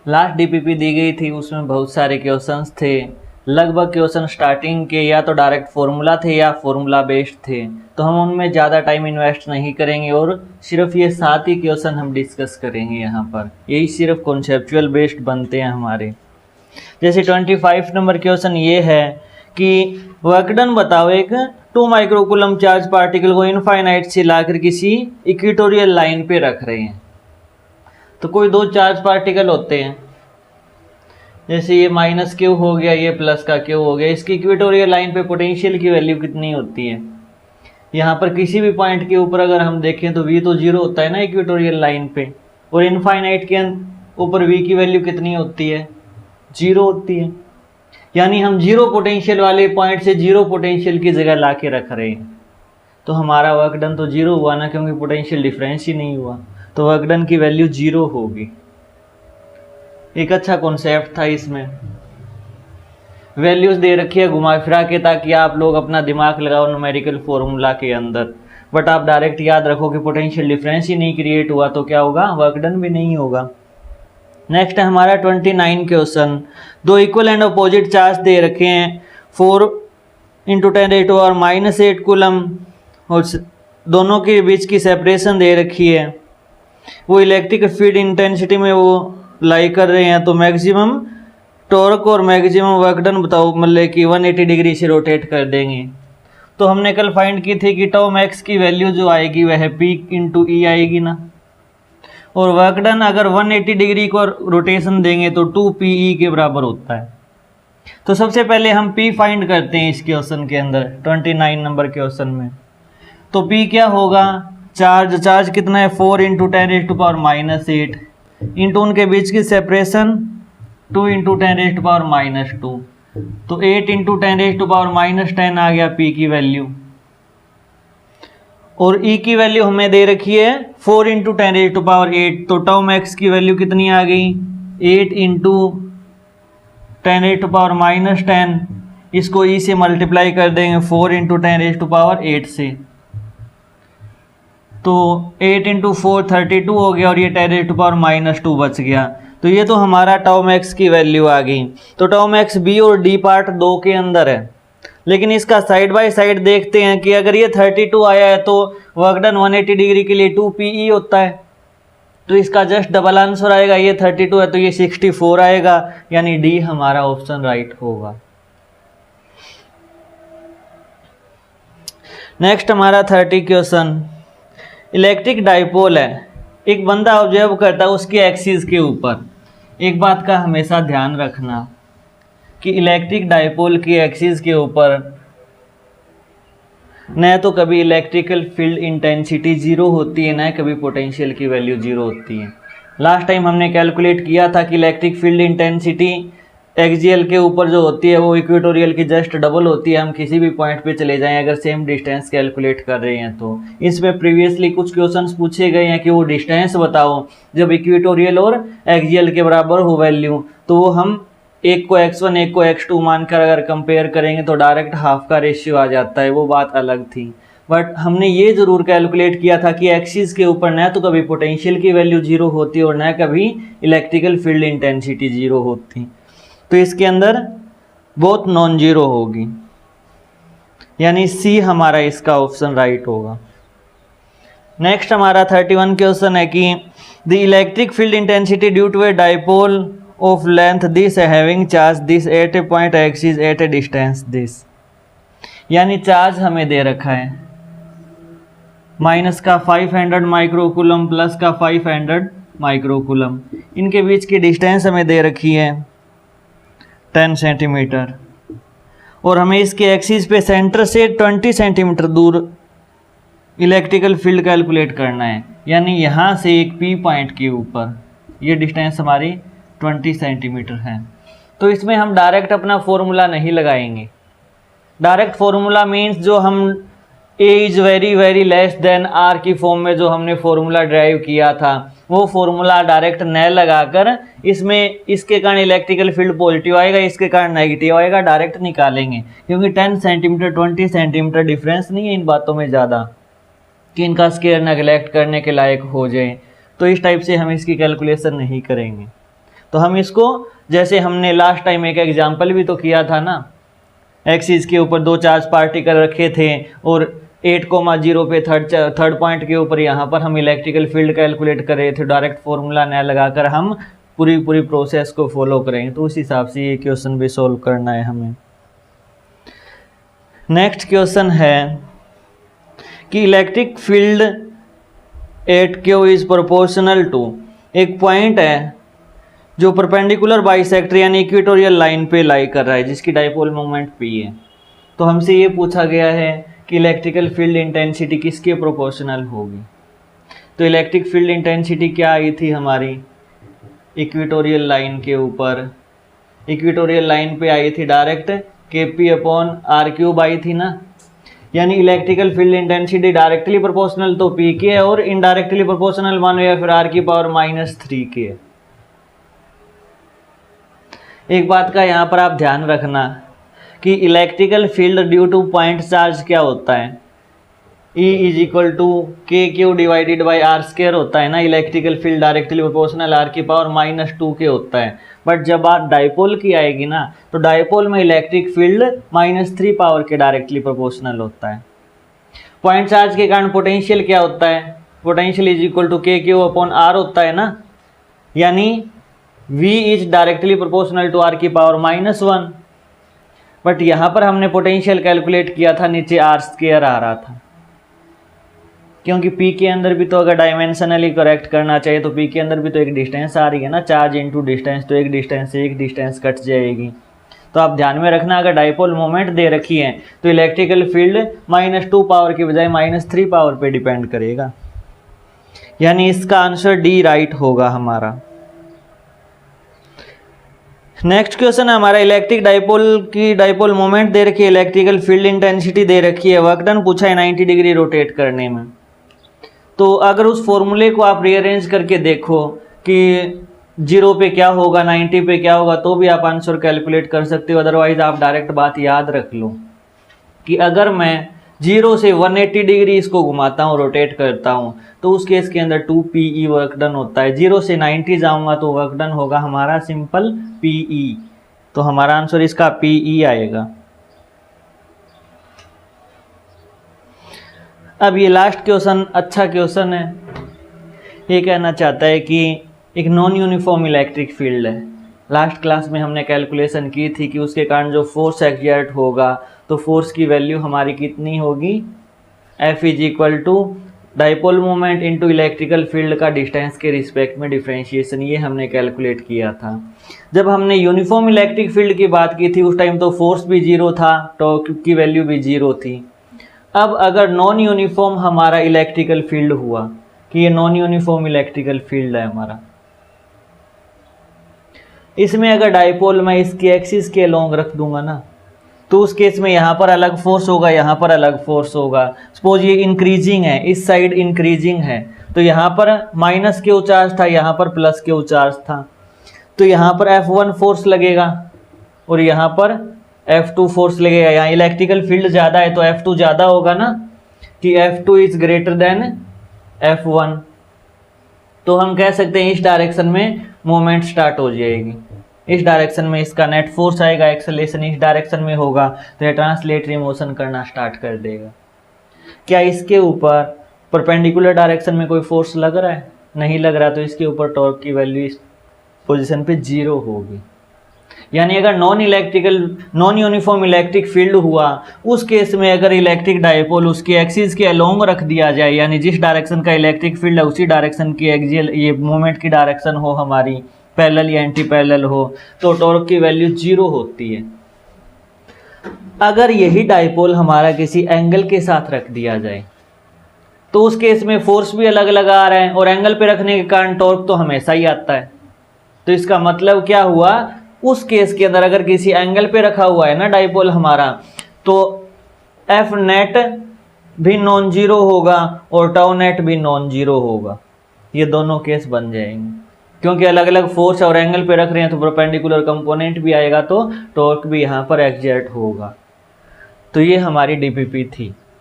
Last DPP दी गई थी उसमें बहुत सारे क्वेश्चंस थे। लगभग क्वेश्चन स्टार्टिंग के या तो डायरेक्ट फॉर्मूला थे या फॉर्मूला बेस्ड थे, तो हम उनमें ज़्यादा टाइम इन्वेस्ट नहीं करेंगे और सिर्फ ये 7 ही क्वेश्चन हम डिस्कस करेंगे यहाँ पर। यही सिर्फ कॉन्सेप्चुअल बेस्ड बनते हैं हमारे। जैसे 25 नंबर क्वेश्चन ये है कि वर्क डन बताओ, एक 2 माइक्रोकूलम चार्ज पार्टिकल को इनफाइनाइट से लाकर किसी इक्वेटोरियल लाइन पे रख रहे हैं। तो कोई 2 चार्ज पार्टिकल होते हैं, जैसे ये माइनस क्यू हो गया, ये प्लस का क्यू हो गया। इसकी इक्वेटोरियल लाइन पे पोटेंशियल की वैल्यू कितनी होती है? यहाँ पर किसी भी पॉइंट के ऊपर अगर हम देखें तो v तो 0 होता है ना इक्वेटोरियल लाइन पे, और इनफाइनाइट के ऊपर v की वैल्यू कितनी होती है? 0 होती है। यानी हम 0 पोटेंशियल वाले पॉइंट से 0 पोटेंशियल की जगह ला के रख रहे हैं, तो हमारा वर्क डन तो 0 हुआ ना, क्योंकि पोटेंशियल डिफरेंस ही नहीं हुआ, तो वर्क डन की वैल्यू 0 होगी। एक अच्छा कॉन्सेप्ट था। इसमें वैल्यूज दे रखी है घुमा फिरा के, ताकि आप लोग अपना दिमाग लगाओ न्यूमेरिकल फॉर्मूला के अंदर, बट आप डायरेक्ट याद रखो कि पोटेंशियल डिफरेंस ही नहीं क्रिएट हुआ तो क्या होगा? वर्क डन भी नहीं होगा। नेक्स्ट है हमारा 29 question. 2 equal and opposite charge दे रखे हैं 4 × 10⁻⁻8 कूलम, और दोनों के बीच की सेपरेशन दे रखी है। वो इलेक्ट्रिक फील्ड इंटेंसिटी में वो लाई कर रहे हैं, तो मैक्सिमम टॉर्क और मैक्सिमम वर्क डन बताओ, मतलब कि 180 डिग्री से रोटेट कर देंगे। तो हमने कल फाइंड की थी कि टाउ मैक्स की वैल्यू जो आएगी वह P × E आएगी ना, और वर्क डन अगर 180 डिग्री को रोटेशन देंगे तो 2PE के बराबर होता है। तो सबसे पहले हम P फाइंड करते हैं इस क्वेश्चन के अंदर, 29 नंबर क्वेश्चन में। तो P क्या होगा? चार्ज कितना है? 4 × 10⁻⁻8 इंटू उनके बीच की सेपरेशन 2 × 10⁻⁻2, तो 8 × 10⁻10 आ गया P की वैल्यू। और E की वैल्यू हमें दे रखी है 4 × 10⁸, तो टाउ मैक्स की वैल्यू कितनी आ गई? 8 × 10⁻10, इसको E से मल्टीप्लाई कर देंगे 4 × 10⁸ से, तो 8 × 4 32 हो गया, और ये 10⁻2 बच गया। तो ये तो हमारा टाउ मैक्स की वैल्यू आ गई। तो टाउ मैक्स B और D पार्ट 2 के अंदर है, लेकिन इसका साइड बाय साइड देखते हैं कि अगर ये 32 आया है तो वर्क डन 180 डिग्री के लिए 2PE होता है, तो इसका जस्ट डबल आंसर आएगा। ये 32 है तो ये 64 आएगा, यानी D हमारा ऑप्शन राइट होगा। नेक्स्ट हमारा 30 क्वेश्चन। इलेक्ट्रिक डाइपोल है, एक बंदा ऑब्जर्व करता है उसके एक्सिस के ऊपर। एक बात का हमेशा ध्यान रखना कि इलेक्ट्रिक डाइपोल की एक्सिस के ऊपर न तो कभी इलेक्ट्रिकल फील्ड इंटेंसिटी 0 होती है, न कभी पोटेंशियल की वैल्यू 0 होती है। लास्ट टाइम हमने कैलकुलेट किया था कि इलेक्ट्रिक फील्ड इंटेंसिटी एक्सियल के ऊपर जो होती है वो इक्वेटोरियल की जस्ट डबल होती है। हम किसी भी पॉइंट पे चले जाएं अगर सेम डिस्टेंस कैलकुलेट कर रहे हैं तो। इसमें प्रीवियसली कुछ क्वेश्चंस पूछे गए हैं कि वो डिस्टेंस बताओ जब इक्वेटोरियल और एक्सियल के बराबर हो वैल्यू, तो वो हम एक को x1 एक को x2 मानकर अगर कंपेयर करेंगे तो डायरेक्ट हाफ का रेशियो आ जाता है, वो बात अलग थी। बट हमने ये ज़रूर कैलकुलेट किया था कि एक्सिस के ऊपर न तो कभी पोटेंशियल की वैल्यू 0 होती और न कभी इलेक्ट्रिकल फील्ड इंटेंसिटी 0 होती, तो इसके अंदर बोथ नॉन जीरो होगी, यानी सी हमारा इसका ऑप्शन राइट होगा। नेक्स्ट हमारा 31 क्वेश्चन है कि the electric field intensity due to a dipole of length this having charge this at a point axis at a distance this, यानी चार्ज हमें दे रखा है माइनस का 500 माइक्रोकूलम प्लस का 500 माइक्रोकूलम, इनके बीच की डिस्टेंस हमें दे रखी है 10 सेंटीमीटर, और हमें इसके एक्सिस पे सेंटर से 20 सेंटीमीटर दूर इलेक्ट्रिकल फील्ड कैलकुलेट करना है। यानी यहाँ से एक P पॉइंट के ऊपर ये डिस्टेंस हमारी 20 सेंटीमीटर है। तो इसमें हम डायरेक्ट अपना फॉर्मूला नहीं लगाएंगे। डायरेक्ट फॉर्मूला मीन्स जो हम A is very very less than R की फॉर्म में जो हमने फॉर्मूला ड्राइव किया था, वो फॉर्मूला डायरेक्ट न लगाकर इसमें इसके कारण इलेक्ट्रिकल फील्ड पॉजिटिव आएगा, इसके कारण नेगेटिव आएगा, डायरेक्ट निकालेंगे। क्योंकि 10 सेंटीमीटर 20 सेंटीमीटर डिफरेंस नहीं है इन बातों में ज़्यादा कि इनका स्केयर नेगलेक्ट करने के लायक हो जाए, तो इस टाइप से हम इसकी कैलकुलेशन नहीं करेंगे। तो हम इसको जैसे हमने लास्ट टाइम एक एग्जाम्पल भी तो किया था ना, एक्सिस के ऊपर दो चार्ज पार्टिकल रखे थे और 8,0 पे थर्ड पॉइंट के ऊपर यहाँ पर हम इलेक्ट्रिकल फील्ड कैलकुलेट कर रहे थे। डायरेक्ट फॉर्मूला न लगाकर हम पूरी प्रोसेस को फॉलो करेंगे, तो उस हिसाब से ये क्वेश्चन भी सॉल्व करना है हमें। नेक्स्ट क्वेश्चन है कि electric field at Q is proportional to, एक पॉइंट है जो परपेंडिकुलर बाइसेक्टर यानी इक्वेटोरियल लाइन पे लाई कर रहा है, जिसकी डाइपोल मोमेंट p है। तो हमसे ये पूछा गया है कि इलेक्ट्रिकल फील्ड इंटेंसिटी किसके प्रोपोर्शनल होगी। तो इलेक्ट्रिक फील्ड इंटेंसिटी क्या आई थी हमारी इक्वेटोरियल लाइन के ऊपर, इक्वेटोरियल लाइन पे आई थी डायरेक्ट kp/r³ आई थी ना, यानी electrical field intensity directly proportional तो p के है और इनडायरेक्टली प्रोपोर्शनल मानो या फिर r⁻³ के है। एक बात का यहाँ पर आप ध्यान रखना कि electrical field due two point charge क्या होता है, E = kq/r² होता है ना। Electrical field directly proportional r⁻² के होता है। बट जब बात डाइपोल की आएगी ना, तो डाइपोल में इलेक्ट्रिक फील्ड -3 पावर के डायरेक्टली प्रोपोर्शनल होता है। पॉइंट चार्ज के कारण पोटेंशियल क्या होता है, पोटेंशियल = kq/r होता है ना, यानी V is directly proportional to r⁻⁻1। But यहाँ पर हमने पोटेंशियल कैलकुलेट किया था, नीचे r² आ रहा था, क्योंकि P के अंदर भी तो अगर डायमेंशनली करेक्ट करना चाहिए तो P के अंदर भी तो एक डिस्टेंस आ रही है ना, चार्ज इनटू डिस्टेंस, तो एक डिस्टेंस से एक डिस्टेंस कट जाएगी। तो आप ध्यान में रखना, अगर डाइपोल मोमेंट दे रखी है तो इलेक्ट्रिकल फील्ड -2 पावर के बजाय -3 पावर पे डिपेंड करेगा, यानी इसका आंसर D राइट होगा हमारा। नेक्स्ट क्वेश्चन है हमारा इलेक्ट्रिक डाइपोल की डाइपोल मोमेंट दे रखी है, इलेक्ट्रिकल फील्ड इंटेंसिटी दे रखी है, वर्क डन पूछा है 90 डिग्री रोटेट करने में। तो अगर उस फॉर्मूले को आप रीअरेंज करके देखो कि 0 पे क्या होगा 90 पे क्या होगा, तो भी आप आंसर कैलकुलेट कर सकते हो। अदरवाइज आप डायरेक्ट बात याद रख लो कि अगर मैं 0 से 180 डिग्री इसको घुमाता हूँ, रोटेट करता हूँ, तो उस केस के अंदर 2pe वर्क डन होता है। 0 से 90 जाऊँगा तो वर्क डन होगा हमारा सिंपल pe, तो हमारा आंसर इसका pe आएगा। अब ये लास्ट क्वेश्चन अच्छा क्वेश्चन है। ये कहना चाहता है कि एक नॉन यूनिफॉर्म इलेक्ट्रिक फील्ड है, लास्ट क्लास में हमने कैलकुलेशन की थी कि उसके कारण जो फोर्स एक्सर्ट होगा तो फोर्स की वैल्यू हमारी कितनी होगी, F = dipole moment into electrical field का डिस्टेंस के रिस्पेक्ट में डिफरेंशिएशन, ये हमने कैलकुलेट किया था। जब हमने यूनिफॉर्म इलेक्ट्रिक फील्ड की बात की थी उस टाइम तो फोर्स भी 0 था, टॉर्क की वैल्यू भी 0 थी। अब अगर नॉन यूनिफॉर्म हमारा इलेक्ट्रिकल फील्ड हुआ कि ये नॉन यूनिफॉर्म इलेक्ट्रिकल फील्ड है हमारा, इसमें अगर डाइपोल मैं इसकी एक्सिस के अलोंग रख दूंगा ना, तो उस केस में यहाँ पर अलग फोर्स होगा, यहाँ पर अलग फोर्स होगा। सपोज ये इंक्रीजिंग है, इस साइड इंक्रीजिंग है, तो यहाँ पर -q चार्ज था, यहाँ पर +q चार्ज था, तो यहाँ पर F1 फोर्स लगेगा और यहाँ पर F2 फोर्स लगेगा। यहाँ इलेक्ट्रिकल फील्ड ज़्यादा है तो F2 ज़्यादा होगा ना, कि F2 is greater than F1। तो हम कह सकते हैं इस डायरेक्शन में मूवमेंट स्टार्ट हो जाएगी, इस डायरेक्शन में इसका नेट फोर्स आएगा, एक्सेलरेशन इस डायरेक्शन में होगा, तो ये ट्रांसलेटरी मोशन करना स्टार्ट कर देगा। क्या इसके ऊपर परपेंडिकुलर डायरेक्शन में कोई फोर्स लग रहा है? नहीं लग रहा, तो इसके ऊपर टॉर्क की वैल्यू इस पोजीशन पे 0 होगी। यानी अगर नॉन यूनिफॉर्म इलेक्ट्रिक फील्ड हुआ, उस केस में अगर इलेक्ट्रिक डाइपोल उसके एक्सिस के अलोंग रख दिया जाए, यानी जिस डायरेक्शन का इलेक्ट्रिक फील्ड है उसी डायरेक्शन की एक्सियल ये मूवमेंट की डायरेक्शन हो हमारी, पैरेलल या एंटी पैरेलल हो, तो टॉर्क की वैल्यू 0 होती है। अगर यही डाइपोल हमारा किसी एंगल के साथ रख दिया जाए तो उस केस में फोर्स भी अलग अलग आ रहे हैं और एंगल पे रखने के कारण टॉर्क तो हमेशा ही आता है। तो इसका मतलब क्या हुआ, उस केस के अंदर अगर किसी एंगल पे रखा हुआ है ना डाइपोल हमारा, तो एफ नेट भी नॉन जीरो होगा और टाउ नेट भी नॉन जीरो होगा। ये दोनों केस बन जाएंगे क्योंकि अलग अलग फोर्स और एंगल पे रख रहे हैं, तो परपेंडिकुलर कंपोनेंट भी आएगा तो टॉर्क भी यहाँ पर एक्सर्ट होगा। तो ये हमारी डीपीपी थी।